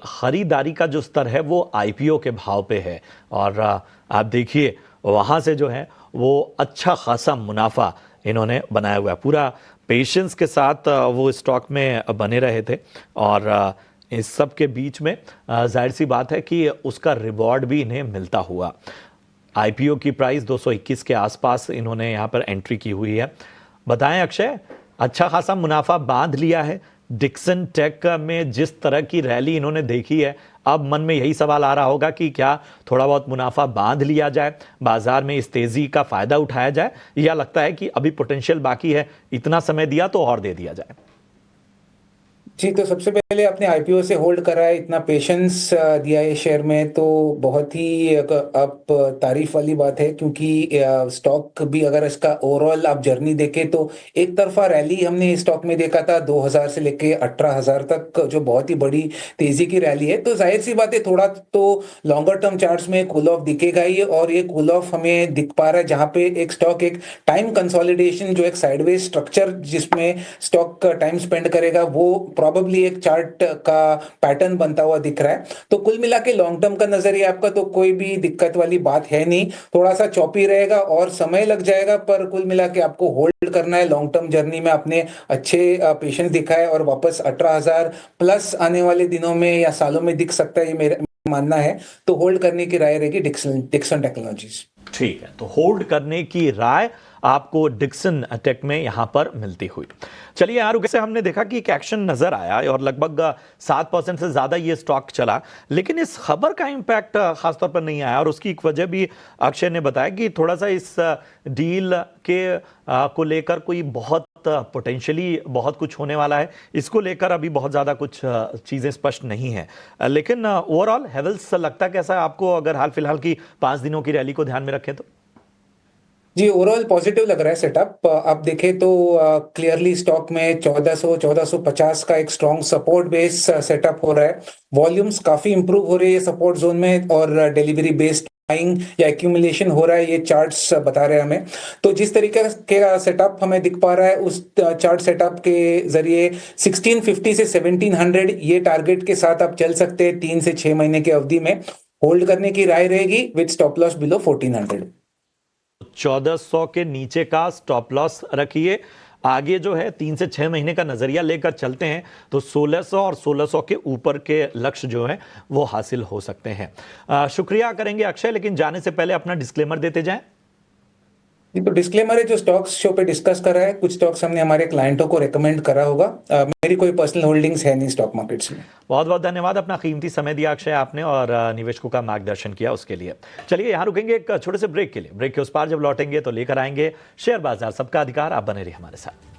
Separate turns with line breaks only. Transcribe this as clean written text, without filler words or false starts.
खरीदारी का जो स्तर है वो आईपीओ के भाव पे है और आप देखिए वहाँ से जो है वो अच्छा खासा मुनाफा इन्होंने बनाया हुआ है। पूरा पेशेंस के साथ वो स्टॉक में बने रहे थे और इस सब के बीच में जाहिर सी बात है कि उसका रिवॉर्ड भी इन्हें मिलता हुआ। आईपीओ की प्राइस 221 के आसपास इन्होंने यहाँ पर एंट्री की हुई है। बताएं अक्षय, अच्छा खासा मुनाफा बांध लिया है। डिक्सन टेक में जिस तरह की रैली इन्होंने देखी है, अब मन में यही सवाल आ रहा होगा कि क्या थोड़ा बहुत मुनाफा बांध लिया जाए, बाजार में इस तेजी का फायदा उठाया जाए, या लगता है कि अभी पोटेंशियल बाकी है, इतना समय दिया तो और दे दिया जाए?
जी, तो सबसे पहले आपने आईपीओ से होल्ड करा है, इतना पेशेंस दिया है शेयर में, तो बहुत ही आप तारीफ वाली बात है, क्योंकि स्टॉक भी अगर इसका ओवरऑल आप जर्नी देखें तो एक तरफा रैली हमने इस स्टॉक में देखा था 2000 से लेके 18,000 तक, जो बहुत ही बड़ी तेजी की रैली है। तो जाहिर सी बात है, थोड़ा तो लॉन्गर टर्म चार्ट्स में कूल ऑफ दिखेगा ही, और ये कूल ऑफ हमें दिख पा रहा है जहां पे एक स्टॉक एक टाइम कंसोलिडेशन, जो एक साइडवेज स्ट्रक्चर जिसमें स्टॉक टाइम स्पेंड करेगा, वो प्रॉबेबली एक चार्ट का पैटर्न बनता हुआ दिख रहा है। तो कुल मिला के लॉन्ग टर्म का नजरिया आपका तो कोई भी दिक्कत वाली बात है नहीं। थोड़ा सा चॉपी रहेगा और समय लग जाएगा, पर कुल मिला के आपको होल्ड करना है। लॉन्ग टर्म जर्नी में आपने अच्छे पेशेंस दिखाए और वापस 18,000 प्लस आने वाले दिनों में या सालों में दिख सकता है, ये मेरा मानना है। तो होल्ड करने की राय रहेगी डिक्सन टेक्नोलॉजीज।
ठीक है, तो होल्ड करने की राय आपको डिक्सन टेक में यहां पर मिलती हुई। चलिए यार, से हमने देखा कि एक एक्शन नजर आया और लगभग 7% से ज्यादा ये स्टॉक चला, लेकिन इस खबर का इंपैक्ट खासतौर पर नहीं आया और उसकी एक वजह भी अक्षय ने बताया कि थोड़ा सा इस डील के को लेकर कोई बहुत पोटेंशियली बहुत कुछ होने वाला है, इसको लेकर अभी बहुत ज़्यादा कुछ चीज़ें स्पष्ट नहीं है। लेकिन ओवरऑल हेवल्स लगता कैसा है आपको, अगर हाल फिलहाल की 5 दिनों की रैली को ध्यान में रखें तो?
जी, ओवरऑल पॉजिटिव लग रहा है सेटअप। आप देखें तो क्लियरली स्टॉक में 1400-1450 का एक स्ट्रॉन्ग सपोर्ट बेस सेटअप हो रहा है। वॉल्यूम्स काफी इंप्रूव हो रही है सपोर्ट जोन में, और डिलीवरी बेस्ड बाइंग या एक्यूमुलेशन हो रहा है, ये चार्ट्स बता रहे हैं हमें। तो जिस तरीके का सेटअप हमें दिख पा रहा है, उस चार्ट सेटअप के जरिए 1650 से 1700 ये टारगेट के साथ आप चल सकते हैं 3 से 6 महीने की अवधि में। होल्ड करने की राय रहेगी विद स्टॉप लॉस बिलो 1400।
1400 के नीचे का स्टॉप लॉस रखिए। आगे जो है 3 से 6 महीने का नजरिया लेकर चलते हैं तो 1600 और 1600 के ऊपर के लक्ष्य जो है वो हासिल हो सकते हैं। शुक्रिया करेंगे अक्षय, लेकिन जाने से पहले अपना डिस्क्लेमर देते जाएं।
तो डिस्क्लेमर है, जो स्टॉक्स शो पे डिस्कस कर रहा है, कुछ स्टॉक्स हमने हमारे क्लाइंटों को रेकमेंड करा होगा। मेरी कोई पर्सनल होल्डिंग्स है नहीं स्टॉक मार्केट्स में।
बहुत बहुत धन्यवाद, अपना कीमती समय दिया अक्षय आपने और निवेशकों का मार्गदर्शन किया उसके लिए। चलिए यहाँ रुकेंगे एक छोटे से ब्रेक के लिए। ब्रेक के उस पार जब लौटेंगे तो लेकर आएंगे शेयर बाजार सबका अधिकार। आप बने रहिए हमारे साथ।